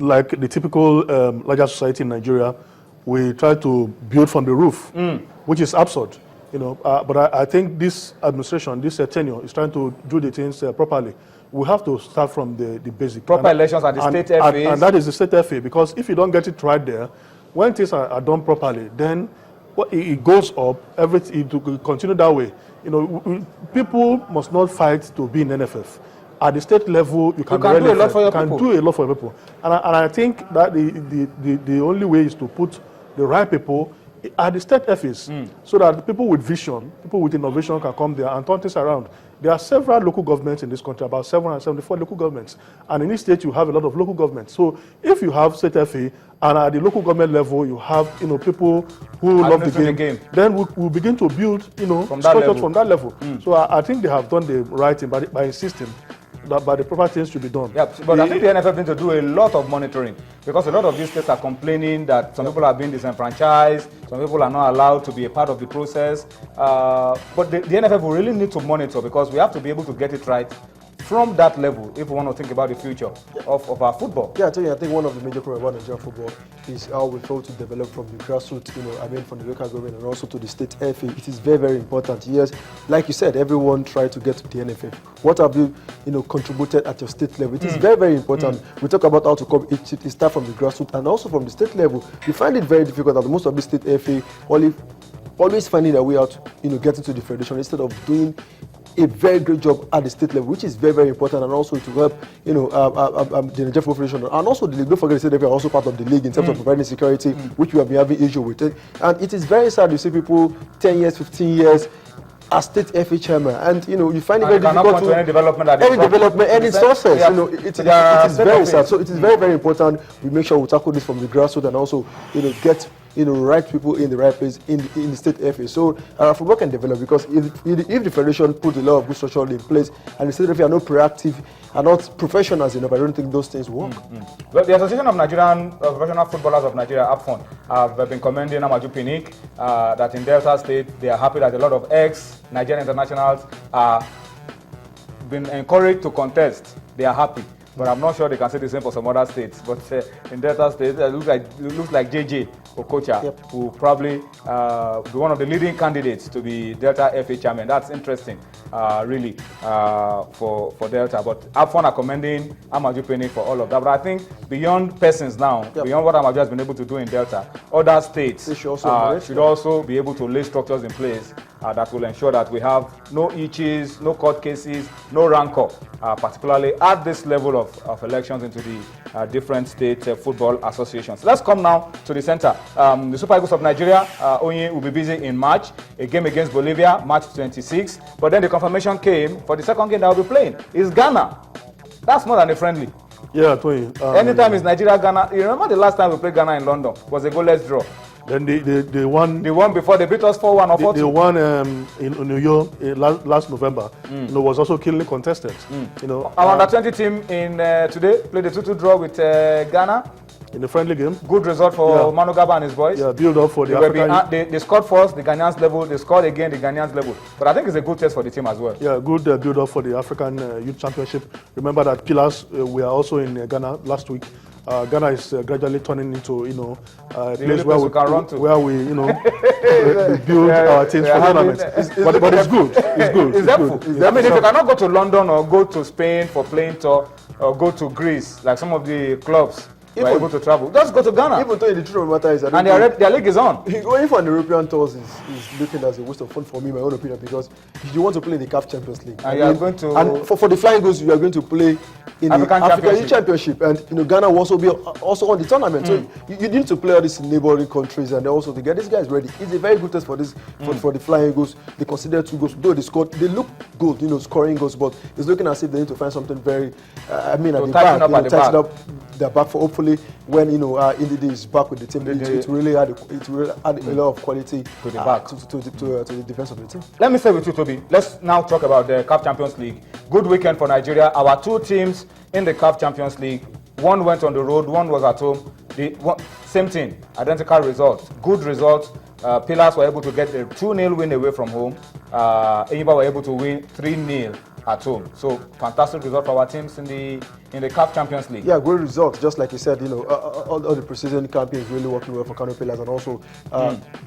like the typical larger society in Nigeria, we try to build from the roof, which is absurd. But I think this administration, this tenure, is trying to do the things properly. We have to start from the basic. Proper elections at the state FAs. And that is the state FA, because if you don't get it right there, when things are done properly, then it goes up, it will continue that way. People must not fight to be in NFF. At the state level, you can do a lot for your people. And I think that the only way is to put the right people at the state FAs, so that people with vision, people with innovation can come there and turn things around. There are several local governments in this country, about 774 local governments. And in each state, you have a lot of local governments. So if you have state FA, and at the local government level, you have people who love the game, then we'll begin to build structures from that level. So I think they have done the right thing by insisting that the proper things should be done. Yeah, but I think the NFF needs to do a lot of monitoring, because a lot of these states are complaining that some people are being disenfranchised, some people are not allowed to be a part of the process. But the NFF will really need to monitor, because we have to be able to get it right from that level if we want to think about the future of our football. Yeah, I think one of the major problems about Nigerian football is how we fail to develop from the grassroots, from the local government and also to the state FA. It is very, very important. Yes, like you said, everyone tried to get to the NFF. What have you, contributed at your state level? It is very, very important. We talk about how to come. It start from the grassroots and also from the state level. We find it very difficult that most of the state FA always finding a way out, getting to the federation instead of doing a very great job at the state level, which is very, very important, and also to help, the Nigerian Football Federation, and also the league. Don't forget, the state FA are also part of the league in terms of providing security, which we have been having issue with. And it is very sad to see people 10 years, 15 years as state FA chairman, and you find it very difficult to any development, any sources. It is very sad. So it is very, very important we make sure we tackle this from the grassroots and also get right people in the right place in the state FA. So our football can develop, because if the federation put a lot of good structure in place and the state FA are not proactive and not professionals enough, I don't think those things work. Well, the Association of Nigerian Professional Footballers of Nigeria, APFON, have been commending Amaju Pinnick that in Delta State they are happy that a lot of ex-Nigerian internationals are been encouraged to contest. They are happy. But I'm not sure they can say the same for some other states. But in Delta State, it looks like JJ Okocha, who probably be one of the leading candidates to be Delta FA chairman. That's interesting, really, for Delta. But APFON are commending Amaju Pinnick for all of that. But I think beyond persons now, beyond what Amaju has been able to do in Delta, other states should also be able to lay structures in place that will ensure that we have no itches, no court cases, no rancor, particularly at this level of elections into the different state football associations. Let's come now to the center. The Super Eagles of Nigeria, Onye, will be busy in March, a game against Bolivia, March 26. But then the confirmation came for the second game that will be playing. It's Ghana. That's more than a friendly. Yeah, Tony. Anytime it's Nigeria, Ghana. You remember the last time we played Ghana in London? It was a goalless draw. Then the one before they beat us 4-1 or 4-2. The one in New York last November, was also keenly contested. Our under-20 team in today played a 2-2 draw with Ghana in a friendly game. Good result for Manu Gaba and his boys. Yeah, build up for the African. They scored first, the Ghanaians level. They scored again, the Ghanaians level. But I think it's a good test for the team as well. Yeah, good build up for the African Youth Championship. Remember that Pillars we are also in Ghana last week. Ghana is gradually turning into a place where we build our teams for tournaments. But it's good. It's good. It's helpful. I mean, if you cannot go to London or go to Spain for playing tour or go to Greece like some of the clubs were able to travel, just go to Ghana. Even though the truth of the matter is, and their league is on. Going for an European tours is looking as a waste of fun for me, in my own opinion, because you want to play in the CAF Champions League. And you are going to. And for the Flying Eagles, you are going to play in the African Championship, and Ghana will also be on the tournament. So you need to play all these neighboring countries, and also to get these guys ready. It's a very good test for this for the Flying Eagles. They consider 2 goals, though they look good, scoring goals, but it's looking as if they need to find something very. At the back, tighten up their back for hopefully when Ndidi is back with the team, it will really add a lot of quality to the back to the defense of the team. Let me say with you, Toby. Let's now talk about the CAF Champions League. Good weekend for Nigeria. Our 2 teams in the CAF Champions League. One went on the road, one was at home. Same thing, identical results. Good results. Pillars were able to get a 2-0 win away from home. Enyimba were able to win 3-0 at home. So fantastic result for our teams in the CAF Champions League. Yeah, great results. Just like you said, all the preseason campaign is really working well for Kano Pillars, and also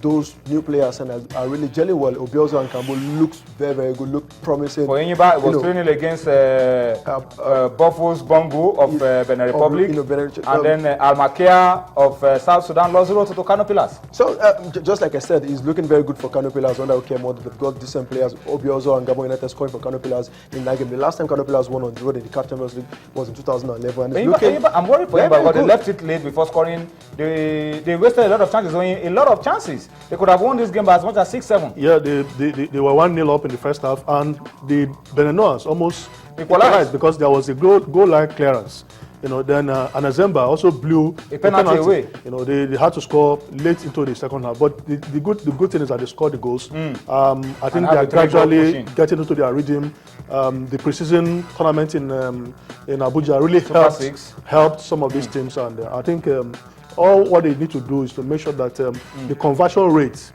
those new players and are really gelling well. Obiozo and Kambo looks very, very good, look promising. For Enyimba, it was training against Bofos Bongo of Benin Republic, and then Almakia of South Sudan lost 0 to Kano Pillars. So, just like I said, it's looking very good for Kano Pillars under Okemo. They've got decent players. Obiozo and Gabon United scoring for Kano Pillars in that game. The last time Kano Pillars won on the road in the CAF Champions League was in 2011. And I'm worried for Enyimba because they left it late before scoring. They wasted a lot of chances. A lot of chances. They could have won this game by as much as 6-7. Yeah, they were 1-0 up in the first half, and the Beninoas almost equalized because there was a goal line clearance. Then Anazemba also blew a penalty away. They had to score late into the second half. But the good thing is that they scored the goals. I think they are gradually getting into their rhythm. The preseason tournament in Abuja really helped some of these teams, and I think all what they need to do is to make sure that the conversion rate.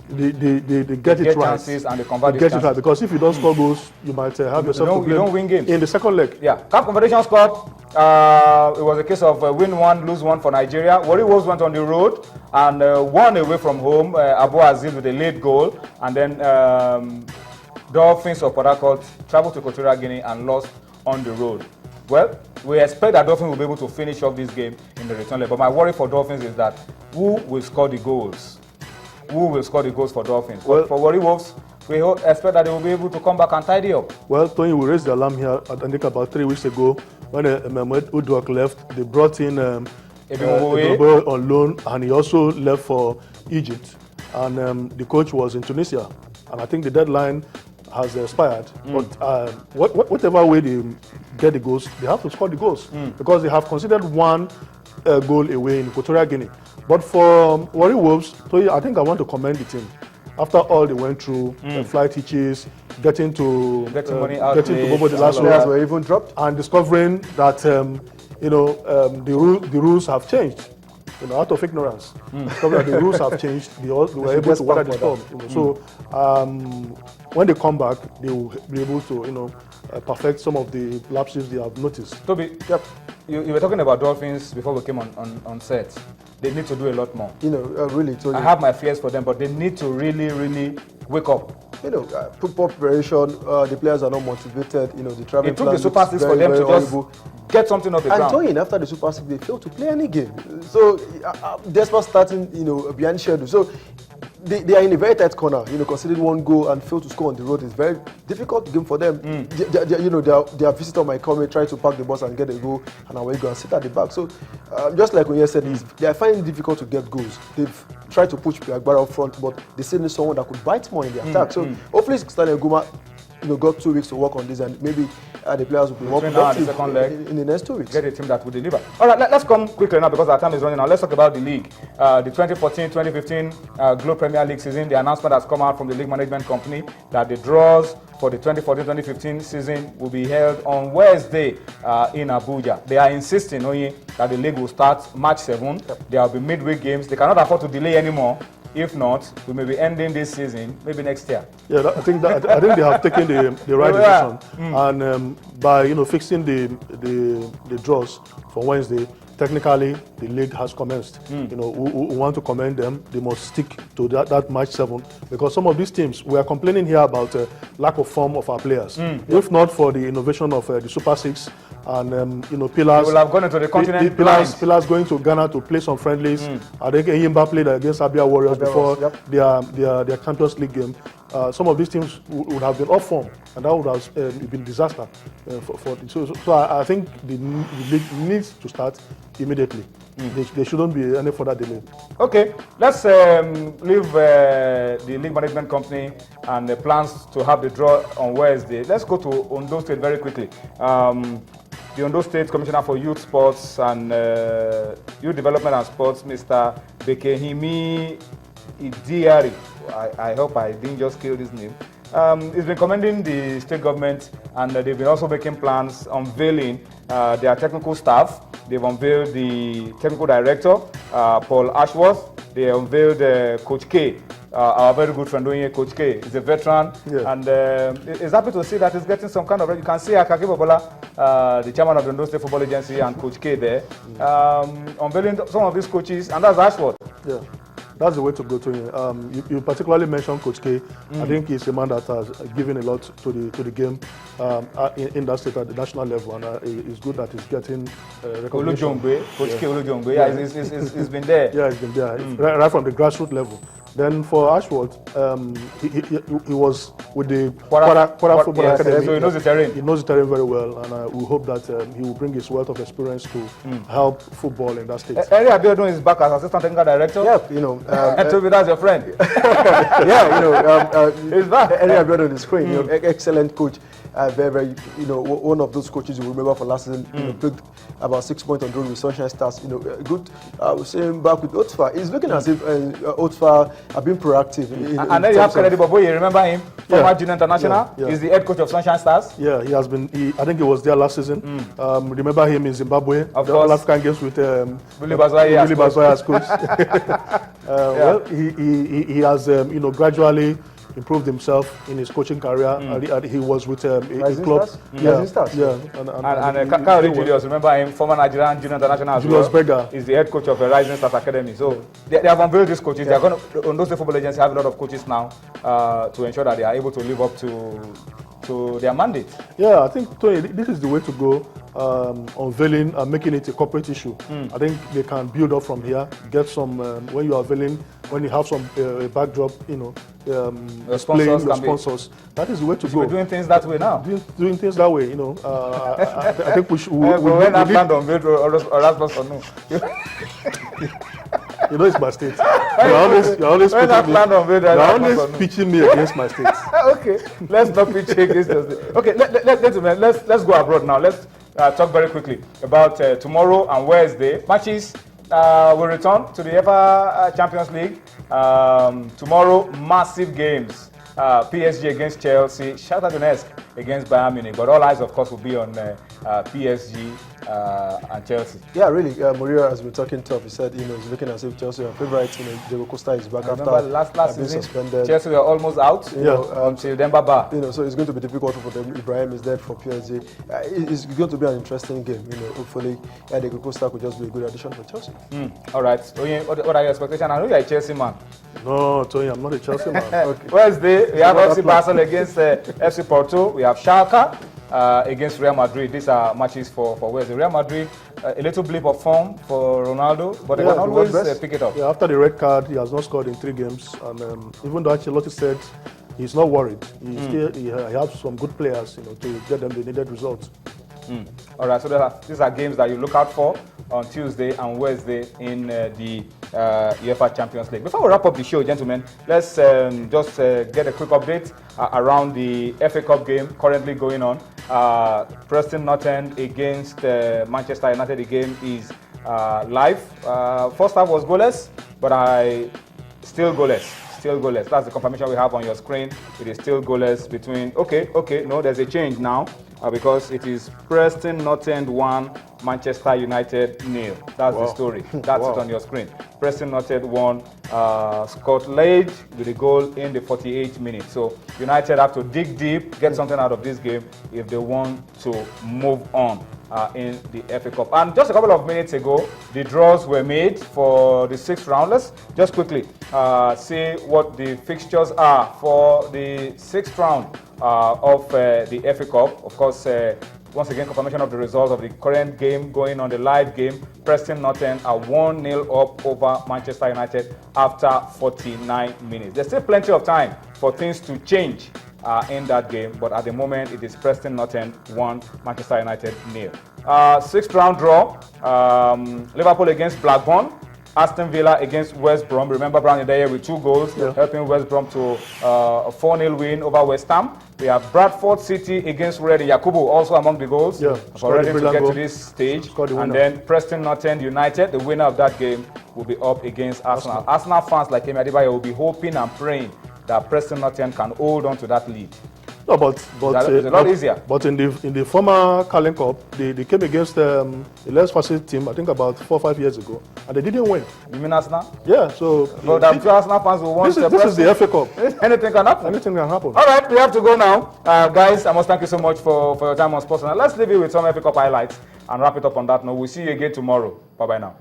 They get it right. Chances and they convert it right, because if you don't score goals, you might have yourself to blame. You don't win games in the second leg. Yeah, CAF Confederation Cup. It was a case of win one, lose one for Nigeria. Warri Wolves went on the road and won away from home. Abu Aziz with a late goal, and then Dolphins of Port Harcourt traveled to Equatorial Guinea and lost on the road. Well, we expect that Dolphins will be able to finish off this game in the return leg. But my worry for Dolphins is that who will score the goals? Who will score the goals for Dolphins? Well, for Warri Wolves, we expect that they will be able to come back and tidy up. Well, Tony, we raised the alarm here, I think about 3 weeks ago, when Mehmet Udwak left. They brought in Ebimowe on loan, and he also left for Egypt. And the coach was in Tunisia. And I think the deadline has expired. But whatever way they get the goals, they have to score the goals. Because they have considered one goal away in Equatorial Guinea. But for Warri Wolves, I think I want to commend the team. After all they went through, flight hitches, getting to Bobo the last players were even dropped, and discovering that the rules have changed. Out of ignorance, discover that the rules have changed. They were able to weather the storm. So when they come back, they will be able to perfect some of the lapses they have noticed. Toby, you were talking about Dolphins before we came on set. They need to do a lot more. Really. I have my fears for them, but they need to really, really wake up. Football preparation, the players are not motivated. The travel. It took the Super Six for them to just get something off the ground. And after the Super Six, they failed to play any game. So, despite starting, behind schedule. So, they are in a very tight corner. Considering one goal and fail to score on the road is very difficult game for them. Their visitor might come and try to park the bus and get a goal, and away go and sit at the back. So, just like when you said, they are finding it difficult to get goals. They've tried to push Piagbara up front, but they still need someone that could bite more in the attack. So, hopefully, Stanley Guma got 2 weeks to work on this, and maybe the players will be more productive in the next 2 weeks. Get a team that will deliver. All right, let's come quickly now because our time is running out. Let's talk about the league. The 2014-2015 Globe Premier League season. The announcement has come out from the league management company that the draws for the 2014-2015 season will be held on Wednesday in Abuja. They are insisting that the league will start March 7. There will be midweek games. They cannot afford to delay anymore. If not, we may be ending this season maybe next year. Yeah, I think they have taken the right decision, and by fixing the draws for Wednesday, technically the league has commenced. We want to commend them. They must stick to that March 7, because some of these teams, we are complaining here about lack of form of our players. If not for the innovation of the Super Six and Pillars, they will have gone into the continent. Pillars going to Ghana to play some friendlies. I think Enyimba played against Abia Warriors before their Champions League game. Some of these teams would have been off form, and that would have been disaster. So I think the league needs to start immediately. There shouldn't be any further delay. Okay, let's leave the league management company and the plans to have the draw on Wednesday. Let's go to Ondo State very quickly. The Ondo State Commissioner for Youth Sports and Youth Development and Sports, Mr. Bekehimi Idiari. I hope I didn't just kill this name. He's been commending the state government, and they've been also making plans, unveiling their technical staff. They've unveiled the technical director, Paul Ashworth. they unveiled Coach K, our very good friend doing Coach K. He's a veteran, and is happy to see that he's getting some kind of. You can see Akaki Bobola, the chairman of the Ondo State Football Agency, and Coach K there, unveiling some of these coaches, and that's Ashford. Yeah. That's the way to go to him. You particularly mentioned Coach K. I think he's a man that has given a lot to the game in that state at the national level, and it's good that he's getting recognition. Coach K Olujongbe, he's been there. Yeah, he's been there, right from the grassroots level. Then for Ashford, he was with the Kwara Football Academy. So he knows the terrain. He knows the terrain very well, and we hope that he will bring his wealth of experience to help football in that state. Eri Abiodun is back as assistant technical director. Yeah, I told you that's your friend. He's back. Eri Abiodun is great. Excellent coach. Very, one of those coaches you remember for last season. Played about 6 points on the road with Sunshine Stars. Good. I was saying back with Otfa. It's looking as if Otfa have been proactive. And then you have Kennedy Bobo. You remember him? Former junior international. He's the head coach of Sunshine Stars. Yeah, he has been. I think he was there last season. Remember him in Zimbabwe? Of the course. African Games with Willie Bazoye as coach. Well, he has gradually improved himself in his coaching career. And he was with a club. Rising Stars. And Kyle Julius, remember him, former Nigerian junior international. Julius Berger is the head coach of the Rising Stars Academy. So they have unveiled these coaches. They are going to, Ondo State Football Agency have a lot of coaches now to ensure that they are able to live up to their mandate. Yeah, I think, Tony, this is the way to go. Unveiling and making it a corporate issue. I think they can build up from here. Get some when you are unveiling, when you have some backdrop, displaying your sponsors. That is the way to go. We're doing things that way now. Doing things that way, I think we should. When I planned on unveil or last sponsor, no. It's my state. You're always pitching me against my state. Okay, let's not pitch against us. Okay, let's go abroad now. Let's talk very quickly about tomorrow and Wednesday matches. Will return to the UEFA Champions League tomorrow. Massive games. PSG against Chelsea, Shakhtar Donetsk against Bayern Munich. But all eyes, of course, will be on PSG and Chelsea. Yeah, really. Mourinho has been talking tough. He said, he's looking as if Chelsea are favourites. Diego Costa is back after last being season, suspended. Chelsea were almost out. Until Demba. So it's going to be difficult for them. Ibrahim is there for PSG. It's going to be an interesting game. Hopefully, Diego Costa could just be a good addition for Chelsea. All right. What are your expectations? I know you're a Chelsea man. No, Tony, I'm not a Chelsea man. Okay. Wednesday, we have FC Barcelona against FC Porto. We have Schalke against Real Madrid. These are matches for Wednesday. Real Madrid, a little blip of form for Ronaldo, but they can always pick it up. Yeah, after the red card, he has not scored in 3 games. And even though Ancelotti said he's not worried, he has some good players to get them the needed results. All right, so these are games that you look out for on Tuesday and Wednesday in the UEFA Champions League. Before we wrap up the show, gentlemen, let's just get a quick update around the FA Cup game currently going on. Preston North End against Manchester United. The game is live. First half was goalless, but still goalless. Still goalless. That's the confirmation we have on your screen. It is still goalless between. No, there's a change now because it is Preston North End 1, Manchester United 0. That's the story. That's it on your screen. Preston North End 1, Scott Lage with a goal in the 48th minute. So United have to dig deep, get something out of this game if they want to move on in the FA Cup. And just a couple of minutes ago, the draws were made for the 6th round. Let's just quickly see what the fixtures are for the 6th round of the FA Cup. Of course, once again, confirmation of the results of the current game going on, the live game. Preston North End are 1-0 up over Manchester United after 49 minutes. There's still plenty of time for things to change in that game, but at the moment it is Preston North End 1, Manchester United 0. 6th round draw, Liverpool against Blackburn, Aston Villa against West Brom. Remember Brown in there with 2 goals, helping West Brom to a 4-0 win over West Ham. We have Bradford City against Reading. Yakubu also among the goals for Reading to get to this stage. And then Preston North End United, the winner of that game, will be up against Arsenal. Arsenal fans like Emi Adebayo will be hoping and praying that Preston North End can hold on to that lead. No, but It's a lot easier. But in the former Carling Cup, they came against the less facility team. I think about 4 or 5 years ago, and they didn't win. You mean Arsenal? Yeah. So. But I'm sure Arsenal fans will want. This is the FA Cup. Anything can happen. Anything can happen. All right, we have to go now, guys. I must thank you so much for your time on Sports. Now let's leave you with some FA Cup highlights and wrap it up on that note. We'll see you again tomorrow. Bye bye now.